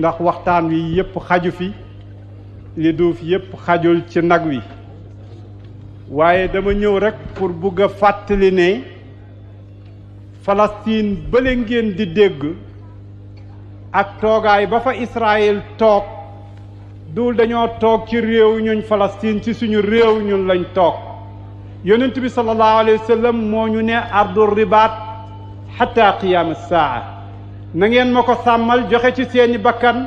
ndax waxtaan wi yépp xaju fi li duuf yépp xajul ci nag wi waaye dama ñëw rek pour bugg a fàttali ne Palestine bële ngeen di dégg ak toogaay ba fa Israël toog dul dañoo toog ci réew ñuñ Palestine ci suñu réew ñun lañ toog yonent bi sallallahu alayhi wa sallam moo ñu ne ardu ribaat xatta qiyaam saa na ngeen ma ko sàmmal joxe ci seeni bakkan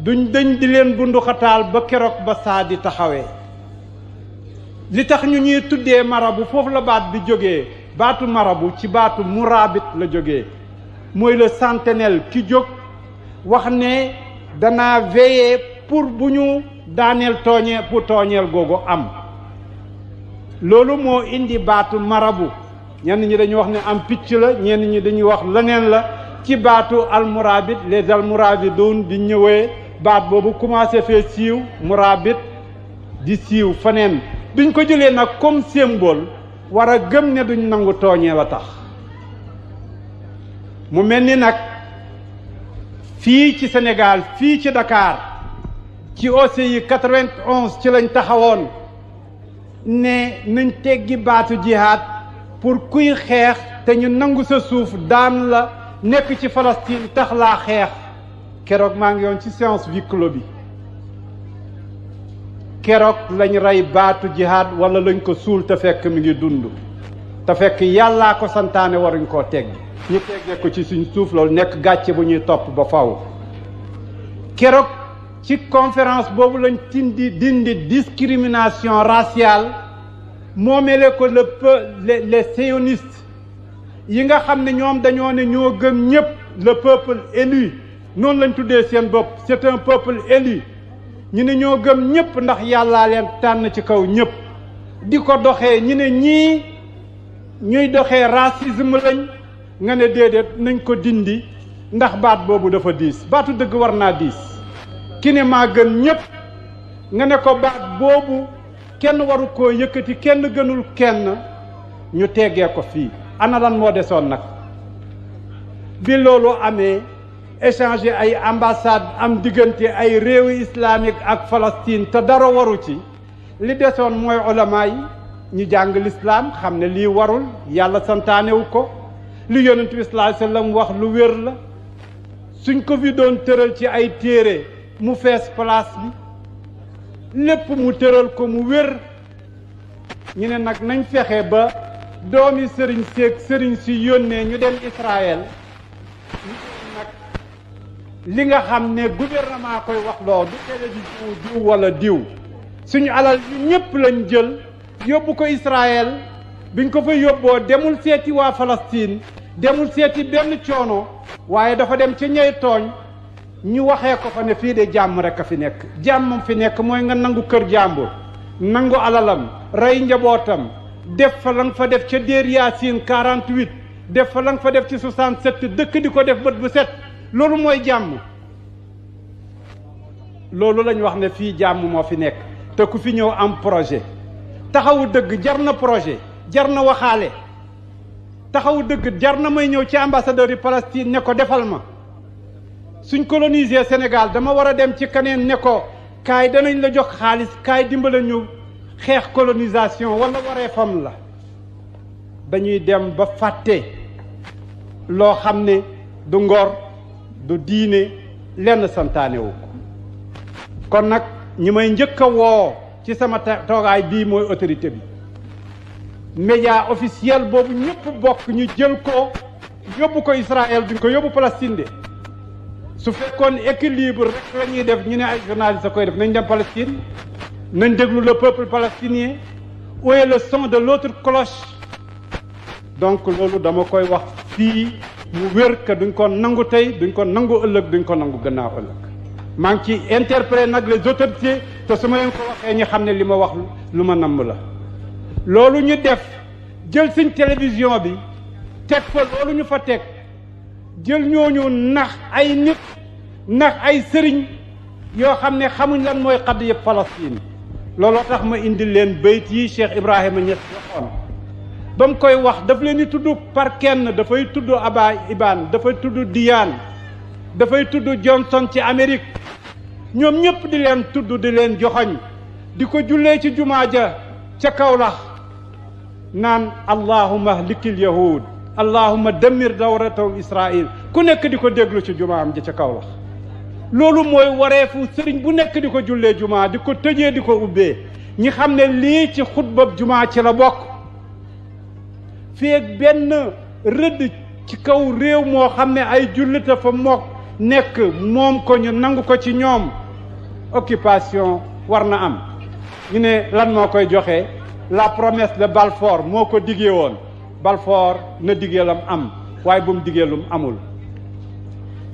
duñ dañ di leen bunduxataal ba keroog ba saa di taxawee li tax ñu ñuy tuddee marabu foofu la baat bi jógee baatu marabu ci baatu murabit la jógee mooy le sentinelle ki jóg wax ne danaa veiller pour bu ñu daaneel tooñee pour tooñeel googu am loolu moo indi baatu marabu ñenn ñi dañuy wax ne am picc la ñenn ñi dañuy wax leneen la ci baatu almurabit les almurabidun di ñëwee baat boobu commencé fee siiw murabit di siiw faneen biñ ko jëlee nag comme symbole war a gëm ne duñ nangu tooñee la tax mu mel ni nag fii ci Sénégal fii ci Dakar ci OCI 91 ci lañ taxawoon ne nañ teggi baatu jihaad pour kuy xeex te ñu nangu sa suuf daan la nekk ci Palestine tax laa xeex keroog maa ngi yoon ci séance huis clos bi keroog lañ rey baatu jihaad wala lañ ko suul te fekk mi ngi dund te fekk yàllaa ko santaane waruñ koo tegg ñu teggee ko ci suñ suuf loolu nekk gàcce bu ñuy topp ba faw keroog ci conférence boobu lañ dindi discrimination raciale moomele ko les sionistes yi nga xam ne ñoom dañoo ne ñoo gëm ñëpp le peuple élu noonu lañ tuddee seen bopp c'est un peuple élu ñu ne ñoo gëm ñëpp ndax yàllaa leen tànn ci kaw ñëpp di ko doxee ñu ne ñii ñuy doxee racisme lañ nga ne déedéet nañ ko dindi ndax baat boobu dafa diis baatu dëgg war naa diis ki ne maa gën ñëpp nga ne ko baat boobu kenn waru koo yëkkati kenn gënul kenn ñu teggee ko fii ana lan moo desoon nag bi loolu amee échanger ay ambassade am diggante ay réewi islamique ak Palestine te dara waru ci li desoon mooy ulama yi ñu jàng l'islam xam ne lii warul yàlla santaanewu ko li yonent bi sallallahu alayhi wasallam wax lu wér la suñ ko fi doon tëral ci ay téere mu fees place bi lépp mu tëral ko mu wér ñu ne nag nañ fexe ba doomi sëriñ seeg sëriñ si yónnee ñu dem Israël nag li nga xam ne gouvernement koy wax loo du télévision diw wala diw suñu alal yu ñëpp lañ jël yóbbu ko Israël biñ ko fa yóbboo demul seeti waa Palestine demul seeti benn coono waaye dafa dem ca ñey tooñ ñu waxee ko fa ne fii de jàmm rek a fi nekk jàmmam fi nekk mooy nga nangu kër jàmbur nangu alalam rey njabootam def fa la nga fa def ca Deir Yaasin 48 def fa la nga fa def ci 67 dëkk di ko def bët bu set loolu mooy jàmm loolu lañ wax ne fii jàmm moo fi nekk te ku fi ñëw am projet taxawu dëgg jar na projet jar na waxaale taxawu dëgg jar na may ñëw ci ambassadeur yi Palestine ne ko defal ma suñ colonisé Sénégal dama war a dem ci keneen ne ko kaay danañ la jox xaalis kaay dimbale ñu xeex colonisation wala waree fam la dañuy dem ba fàtte loo xam ne du ngor du diine lenn santaane wu ko kon nag ñi may njëkk a woo ci sama toogaay bii mooy autorité bi média officiel boobu ñëpp bokk ñu jël ko yóbbu ko Israël duñ ko yóbbu Palestine de su fekkoon équilibre rek la ñuy def ñu ne ay journalistes a koy def nañ dem Palestine nañ déglu le peuple palestinien où est le son de l'autre cloche donc loolu dama koy wax fii mu wér que duñ ko nangu tey duñ ko nangu ëllëg duñ ko nangu gannaaw ëllëg maa ngi ci interpellé nag les autorités te su ma leen ko waxee ñi xam ne li ma wax lu ma namm la loolu ñu def jël suñ télévision bi teg fa loolu ñu fa teg jël ñooñu nax ay nit nax ay sëriñ yoo xam ne xamuñ lan mooy qadiyya Palestine looloo tax ma indi leen bayt yi Cheikh Ibrahima Niass waxoon ba mu koy wax daf leen di tudd par kenn dafay tudd Aba Iban dafay tudd Diyaan dafay tudd Johnson ci Amérique ñoom ñëpp di leen tudd di leen joxoñ di ko jullee ci jumaa ja ca Kawlax naan allahumma likil yahud allahumma dammir dawratahum Israil ku nekk di ko déglu ci jumaam ja ca Kawlax loolu mooy wareefu sëriñ bu nekk di ko jullee jumaa di ko tëjee di ko ubbee ñi xam ne lii ci xutbab jumaa ci la bokk fii ak benn rëdd ci kaw réew moo xam ne ay jullita fa mook nekk moom ko ñu nangu ko ci ñoom occupation war na am ñu ne lan moo koy joxe la promesse de Balfour moo ko diggee woon Balfour na diggee lam am waaye bu mu diggee lum amul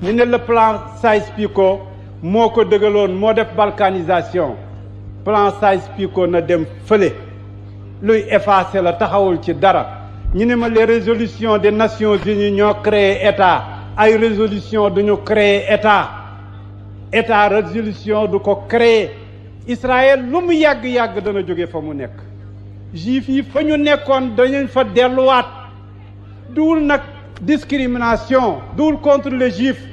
ñu ne le plan Sykes-Picot moo ko dëggaloon moo def balkanisation plan Sykes-Picot na dem fële luy effacer la taxawul ci dara ñu ne ma les résolutions des Nations Unies ñoo créé état ay résolution duñu créer état résolution du ko créer Israël lu mu yàgg-yàgg dana jóge fa mu nekk juif yi fa ñu nekkoon dañu fa delluwaat duwul nag discrimination duwul contre les juifs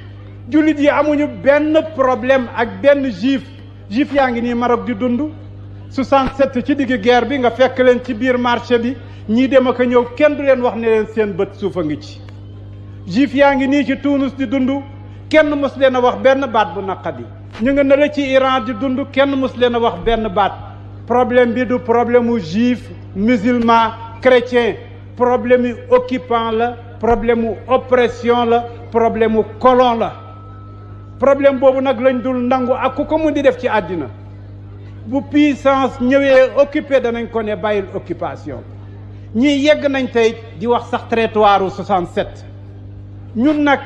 jullit yi amuñu benn problème ak benn juif yaa ngi nii Maroc di dund 67 ci digg guerre bi nga fekk leen ci biir marché bi ñii dem ak a ñëw kenn du leen wax ne leen seen bët suufa ngi ci juif yaa ngi nii ci Tunis di dund kenn mos leen a wax benn baat bu naqadi ñu nga ne la ci Iran di dund kenn mos leen a wax benn baat problème bi du problème mu juif musulman chrétien problème mu occupant la problème mu oppression la problème mu colon la problème boobu nag lañ dul nangu ak ku ko mun di def ci àddina bu puissance ñëwee occupé danañ ko ne bàyyil occupation ñii yegg nañ tey di wax sax territoire u 67 ñun nag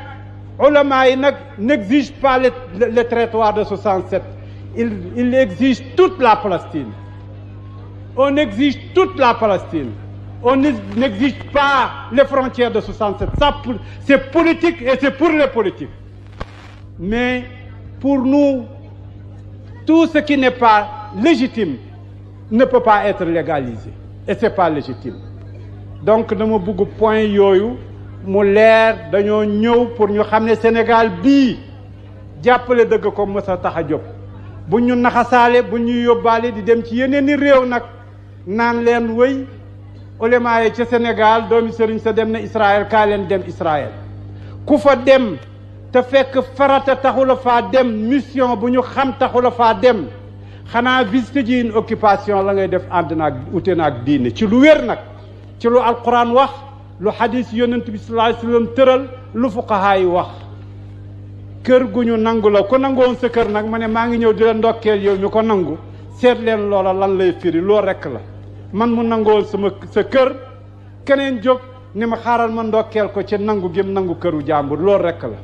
ulama yi nag n'exige pas le territoire de 67 il exige toute la Palestine on exige toute la Palestine on n'exige pas les frontières de 67 ça c'est politique et c'est pour les politiques mais pour nous tout ce qui n'est pas légitime ne peut pas être légalisé et c'est pas légitime donc dama bëgg point yooyu mu leer dañoo ñëw pour ñu xam ne Sénégal bii jàppale dëgg ko mës a tax a jóg bu ñu naxasaale bu ñu yóbbaale di dem ci yeneen i réew nag naan leen wëy ulama yi ca Sénégal doomi sëriñ sa dem na Israël kaa leen dem Israël ku fa dem te fekk farata taxula faa dem mission bu ñu xam taxula faa dem xanaa visite ji une occupation la ngay def ànd naag ute naag diine ci lu wér nag ci lu alquran wax lu xadis yonent bi sallallahu alayhi wasallam tëral lu fuqahaa yi wax kër gu ñu nangu la ku nangoon sa kër nag ma ne maa ngi ñëw di la ndokkeel yow ñu ko nangu seet leen loola lan lay firi loolu rekk la man mu nangoon sa kër keneen jóg ni ma xaaral ma ndokkeel ko ci nangu gém nangu këru jàmbur loolu rekk la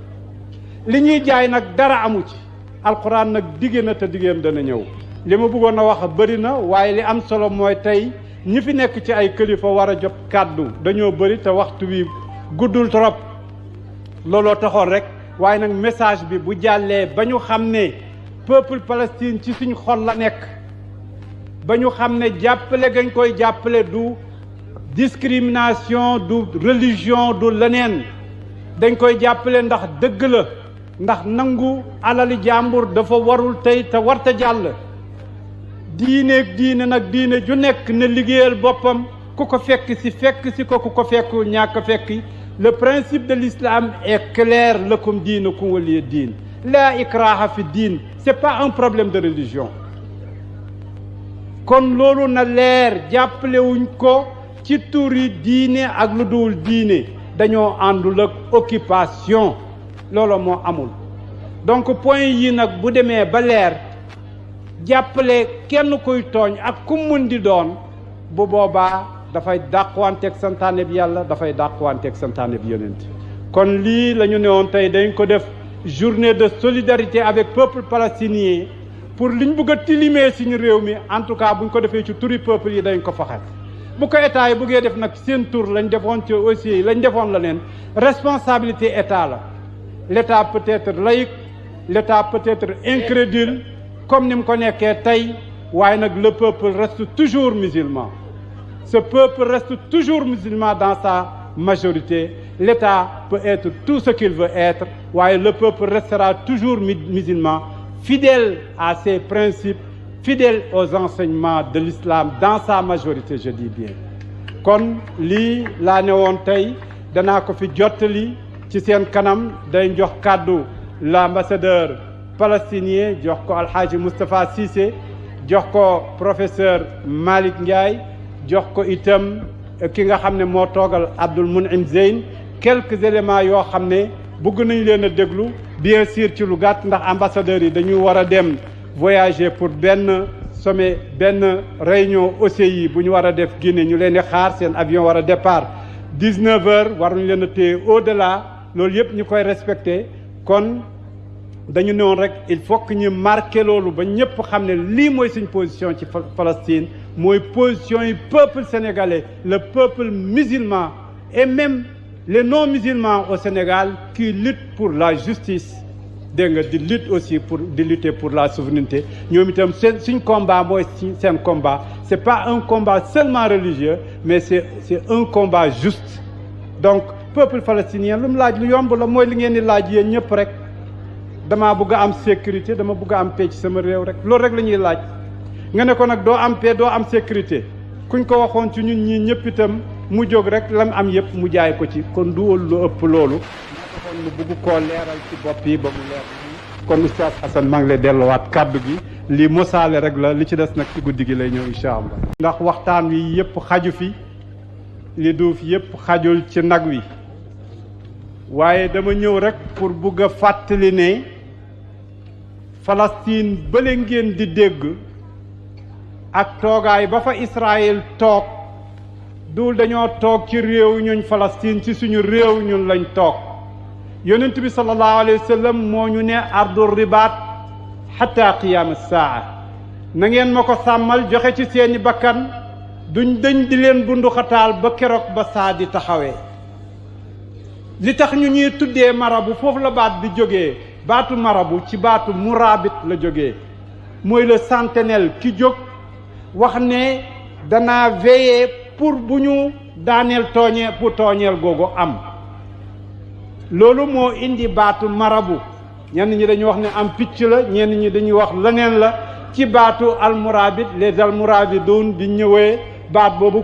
li ñuy jaay nag dara amu ci alquran nag digée na te diggéem dana ñëw li ma bëggoon a wax bëri na waaye li am solo mooy tey ñi fi nekk ci ay kilifa war a jot kàddu dañoo bëri te waxtu wi guddul trop looloo taxoon rek waaye nag message bi bu jàllee ba ñu xam ne peuple Palestine ci suñ xol la nekk ba ñu xam ne jàppale gañ koy jàppale du discrimination du religion du leneen dañ koy jàppale ndax dëgg la ndax nangu alali jàmbur dafa warul tey te warta jàll diineeg diine nag diine ju nekk na liggéeyal boppam ku ko fekk si ko ku ko fekkul ñàkk fekki le principe de l'islam est clair lakum diinukum waliya diin la ikraha fi diin c'est pas un problème de religion kon loolu na leer jàppalewuñ ko ci turi diine ak lu dul diine dañoo àndul ak occupation loolu moo amul donc point yi nag bu demee ba leer jàppale kenn kuy tooñ ak ku mun di doon bu boobaa dafay dàqwanteeg santaane bi yàlla dafay dàqwanteeg santaane bi yonent kon lii la ñu ne woon tey dañ ko def journée de solidarité avec peuple palestinien pour liñ bëgg a tilimee suñu réew mi en tout cas buñ ko defee ci turi peuple yi dañ ko faxal bu ko état yi bëggee def nag seen tur lañ defoon ci aussi lañ defoon la leen responsabilité état la l'état peut être laïque l'état peut être incrédule comme ni mu ko nekkee tey waaye nag le peuple reste toujours musulman ce peuple reste toujours musulman dans sa majorité l'État peut être tout ce qu'il veut être, waaye le peuple restera toujours musulman, fidèle à ses principes, fidèle aux enseignements de l'islam dans sa majorité, je dis bien. kon lii laa ne woon tey danaa ko fi jottali ci seen kanam. day jox kàddu l'ambassadeur palestinien, jox ko Alhaji Moustapha Cissé, jox ko professeur Malick Ndiaye, jox ko itam ki nga xam ne moo toogal Abdoul Mounim Zeyn. quelques éléments yoo xam ne bëgg nañ leen a déglu bien sûr ci lu gàtt, ndax ambassadeurs yi dañu war a dem voyager pour benn sommet, benn réunion OCI bu ñu war a def Guinée. ñu leen di xaar, seen avion war a départ 19h, waruñu leen a téye au delà. loolu yëpp ñu koy respecté. kon dañu ne woon rek il faut que ñu marqué loolu ba ñëpp xam ne lii mooy suñ position ci Palestine, mooy position yi peuple sénégalais, le peuple musulman et même les non-musulmans au Sénégal qui luttent pour la justice, dégg nga, di lutte aussi di lutter pour la souveraineté. ñoom itam suñ combat mooy seen combat. c'est pas un combat seulement religieux, mais c'est un combat juste. donc peuple palestinien lu mu laaj lu yomb la, mooy li ngeen di laaj yéen ñëpp rek. damaa bëgg a am sécurité, dama bëgg a am paix ci sama réew rek, loolu rek la ñuy laaj. nga ne ko nag doo am paix, doo am sécurité, kuñ ko waxoon ci ñun ñii ñëpp itam mu jóg rek lam am yëpp mu jaay ko ci. kon duwal lu ëpp loolu. moo taxoon mu bëgg koo leeral ci bopp yi ba mu leer. kon Oustaz Assane maa ngi lay delluwaat kàddu gi. lii mosaale rek la, li ci des nag ci guddi gi lay ñëw incha allah. ndax waxtaan wi yëpp xaju fi, li duuf yëpp xajul ci nag wi, waaye dama ñëw rek pour bëgg a fàttali ne Palestine bële ngeen di dégg ak toogaay ba fa Israël toog, dul dañoo toog ci réew ñuñ Palestine, ci suñu réew ñun lañ toog. yonent bi sallallahu alayhi wa sallam moo ñu ne ardu ribaat hatta qiyaam as-saa. na ngeen ma ko sàmmal, joxe ci seeni bakkan, duñ dañ di leen bunduxataal ba keroog ba saa di taxawee. li tax ñu ñuy tuddee marabu, foofu la baat bi jógee. baatu marabu ci baatu murabit la jógee, mooy le sentinelle ki jóg wax ne danaa veiller pour bu ñu daaneel tooñee, pour tooñeel googu am. loolu moo indi baatu marabu. ñenn ñi dañuy wax ne am picc la, ñenn ñi dañuy wax leneen la. ci baatu almurabit, les almurabidun di ñëwee baat boobu